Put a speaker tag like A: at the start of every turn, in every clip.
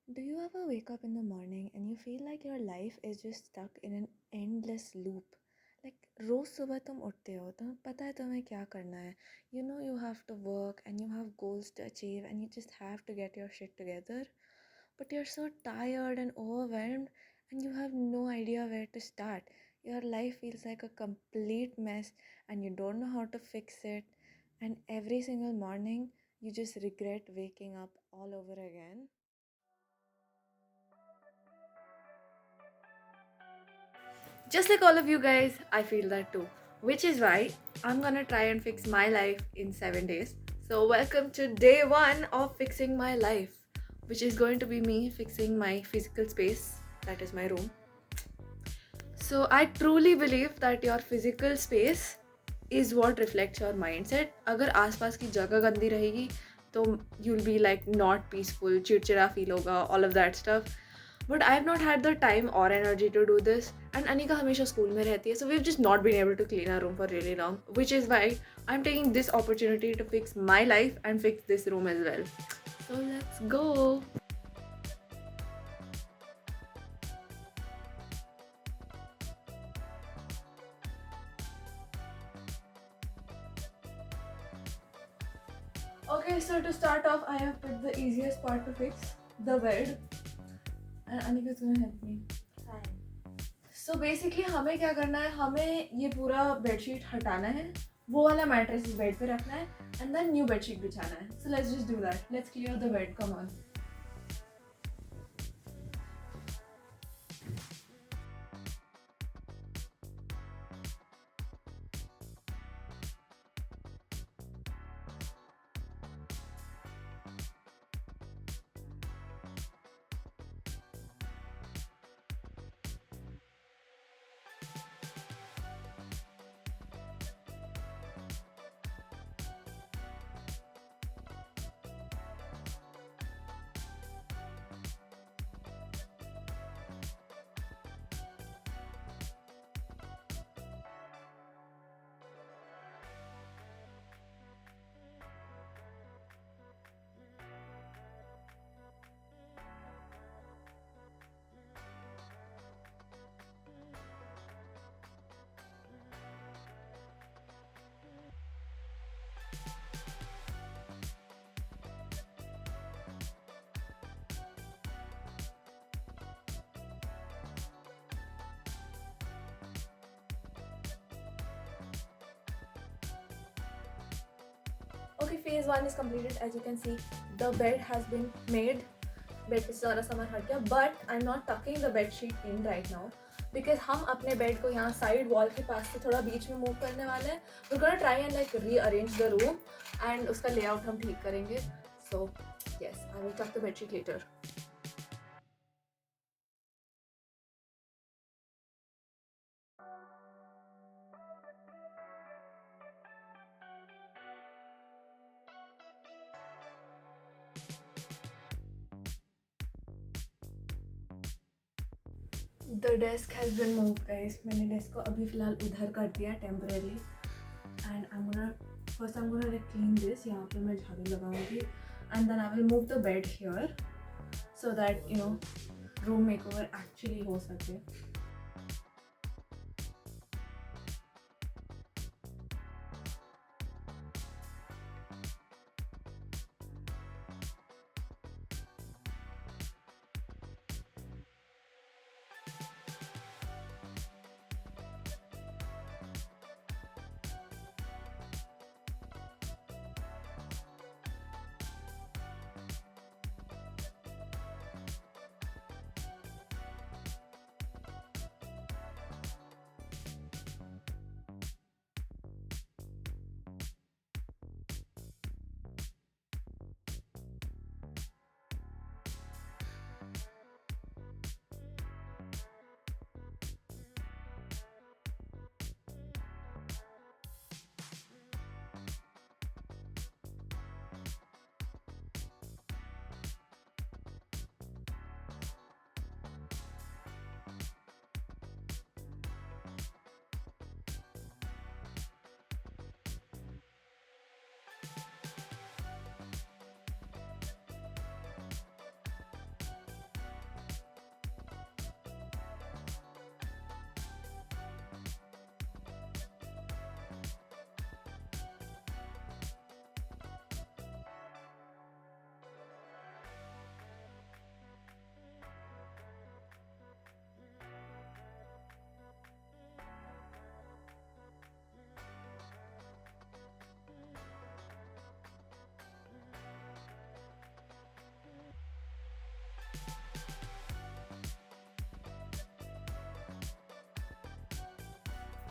A: Do you ever wake up in the morning and you feel like your life is just stuck in an endless loop? Like रोज सुबह तुम उठते हो तुम्हें पता है तुम्हें क्या करना है. You know you have to work and you have goals to achieve and you just have to get your shit together. But you're so tired and overwhelmed and you have no idea where to start. Your life feels like a complete mess and you don't know how to fix it. And every single morning you just regret waking up all over again. Just like all of you guys, I feel that too. Which is why I'm gonna try and fix my life in 7 days. So, welcome to day one of fixing my life, which is going to be me fixing my physical space, that is my room. So, I truly believe that your physical space is what reflects your mindset. अगर आसपास की जगह गंदी रहेगी तो you'll be like not peaceful, चिड़चिड़ा feel होगा, all of that stuff. But I've not had the time or energy to do this. And Anika हमेशा school में रहती है, so we've just not been able to clean our room for really long, which is why I'm taking this opportunity to fix my life and fix this room as well. So let's go. Okay, so to start off, I have picked the easiest part to fix, the bed. And Anika's gonna help me. So basically हमें क्या करना है, हमें ये पूरा bedsheet हटाना है, वो वाला मैट्रेस इस बेड पे रखना है एंड देन न्यू बेडशीट बिछाना है. So let's just do that. Let's clear the bed. Come on. Okay, phase 1 is completed. As you can see, the bed has been made. Bed पे सारा सामान हट गया, but I am not talking the bed sheet in right now because हम अपने bed को यहाँ side wall के पास से थोड़ा बीच में मूव करने वाले हैं. We gonna try and like rearrange the room and उसका लेआउट हम ठीक करेंगे. So yes, I will tuck the bed sheet later. The desk has been move guys. मैंने डेस्क को अभी फ़िलहाल उधर कर दिया temporary and I am gonna first I am gonna clean this. यहाँ पे मैं झाड़ू लगाऊंगी and then I will move the bed here so that you know room makeover actually हो सके.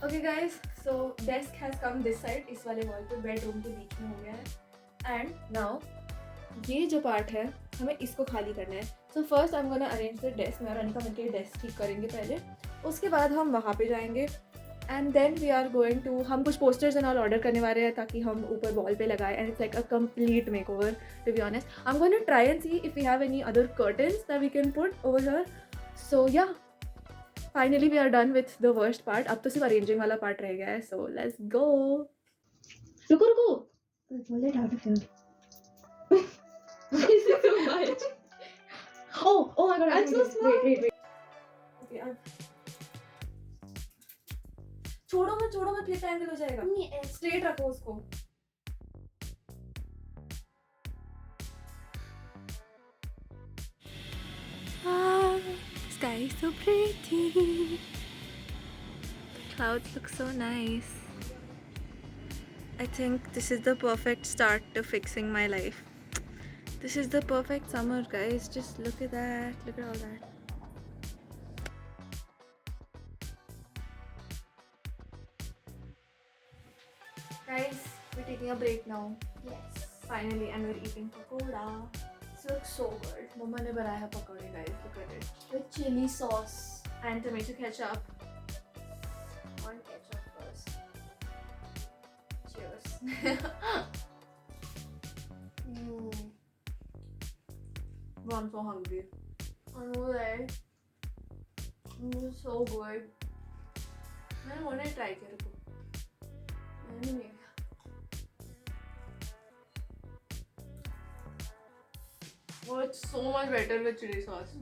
A: Okay guys, so desk has come this side, इस वाले wall पे बेडरूम के बीच में हो गया है. एंड नाउ ये जो पार्ट है हमें इसको खाली करना है. So first I am gonna arrange the desk. मैं और अनिका मिलकर डेस्क ठीक करेंगे पहले, उसके बाद हम वहाँ पे जाएंगे. And then we are going to, हम कुछ पोस्टर्स एंड ऑल ऑर्डर करने वाले हैं ताकि हम ऊपर वॉल पे लगाए. And it's like a complete make over, to be honest. I am gonna try and see if we have any other curtains that we can put over here. So yeah, finally we are done with the worst part. अब तो सिर्फ arranging वाला part रह गया है. So let's go. रुको रुको, pull it out of here. This is too much. Oh my god, I'm so small. Wait. Okay, छोड़ो मत, फिर एंगल हो जाएगा. स्ट्रेट रखो उसको. Sky is so pretty. The clouds look so nice. I think this is the perfect start to fixing my life. This is the perfect summer, guys. Just look at that. Look at all that. Guys, we're taking a break now.
B: Yes.
A: Finally, and we're eating pakoda. This looks so good. Mama ne banaya hai pakode, guys. Look at it.
B: With chili sauce.
A: And tomato ketchup.
B: On ketchup first.
A: Cheers. I'm so hungry.
B: I know, right?
A: This is so good. मैंने वो नहीं try किया. रुको,
B: Anyway.
A: oh, it's so much better with chili sauce.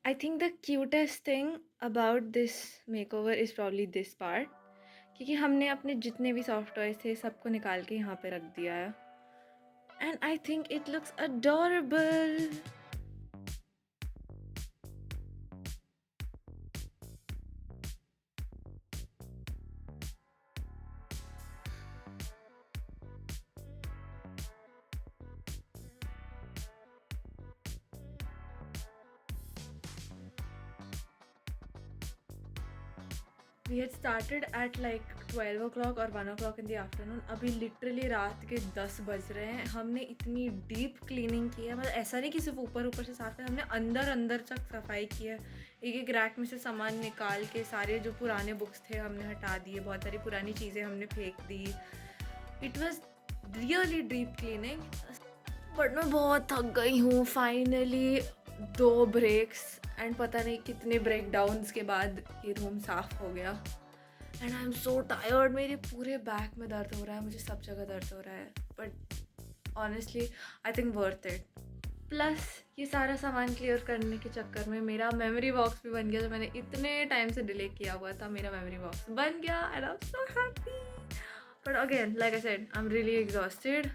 A: I think the cutest thing about this makeover is probably this part, क्योंकि हमने अपने जितने भी सॉफ्ट टॉयज थे सबको निकाल के यहाँ पे रख दिया है. And I think it looks adorable. We had started at like 12 o'clock और 1 o'clock in the afternoon. अभी लिटरली रात के 10 बज रहे हैं. हमने इतनी डीप क्लीनिंग की है, मतलब ऐसा नहीं कि सिर्फ ऊपर से साफ है, हमने अंदर अंदर तक सफाई की है. एक एक रैक में से सामान निकाल के सारे जो पुराने बुक्स थे हमने हटा दिए, बहुत सारी पुरानी चीज़ें हमने फेंक दी. It was really deep cleaning. But मैं बहुत थक गई हूँ. फाइनली 2 ब्रेक्स एंड पता नहीं कितने ब्रेक डाउन्स के बाद ये रूम साफ़ हो गया. And I am so tired. मेरे पूरे बैक में दर्द हो रहा है, मुझे सब जगह दर्द हो रहा है. But honestly I think worth it. Plus ये सारा सामान क्लियर करने के चक्कर में मेरा मेमोरी बॉक्स भी बन गया. जो मैंने इतने टाइम से डिले किया हुआ था, मेरा मेमोरी बॉक्स बन गया. And I am so happy. But again like I said, I am really exhausted.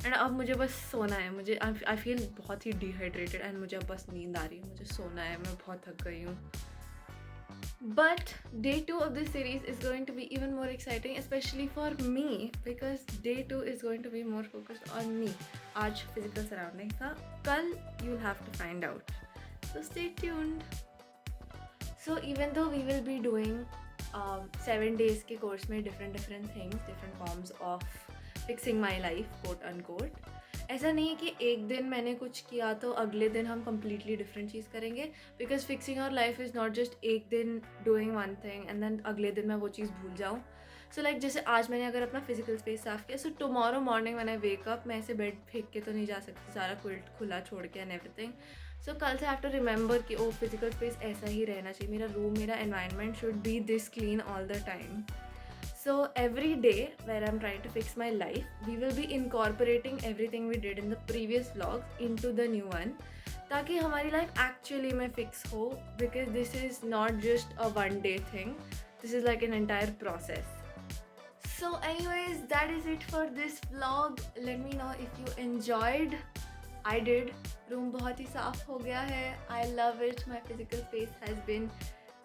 A: And अब मुझे बस सोना है. मुझे आई फील बहुत ही डिहाइड्रेटेड एंड मुझे अब बस नींद आ रही है. मुझे सोना है, मैं बहुत थक गई हूँ. But day 2 of this series is going to be even more exciting, especially for me, because day 2 is going to be more focused on me. Aaj physical surroundings tha, kal you'll have to find out. So stay tuned. So even though we will be doing 7 days के course में different things, different forms of fixing my life, quote unquote. ऐसा नहीं है कि एक दिन मैंने कुछ किया तो अगले दिन हम completely different चीज़ करेंगे, because fixing our life is not just एक दिन doing one thing and then अगले दिन मैं वो चीज़ भूल जाऊँ. So like जैसे आज मैंने अगर अपना physical space साफ़ किया, so tomorrow morning when I wake up मैं ऐसे बेड फेंक के तो नहीं जा सकती सारा क्विल्ट खुला छोड़ के and everything. So कल से I have to remember कि ओ physical space ऐसा ही रहना चाहिए, मेरा room, मेरा environment should be this clean all the time. So every day where I'm trying to fix my life, we will be incorporating everything we did in the previous vlogs into the new one, ताकि हमारी life actually में fix हो, because this is not just a one day thing, this is like an entire process. So anyways, that is it for this vlog. Let me know if you enjoyed. I did. Room बहुत ही साफ हो गया है. I love it. My physical space has been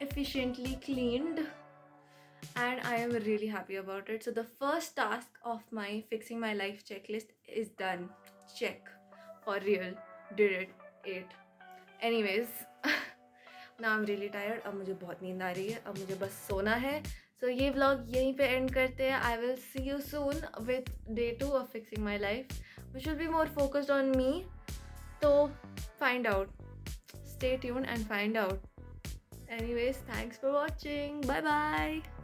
A: efficiently cleaned. And I am really happy about it. So the first task of my fixing my life checklist is done. Check. For real. Did it. Ate. Anyways, now I'm really tired. अब मुझे बहुत नींद आ रही है. अब मुझे बस सोना है. So ये vlog यहीं पे end करते हैं. I will see you soon with day 2 of fixing my life, which will be more focused on me. So find out. Stay tuned and find out. Anyways, thanks for watching. Bye bye.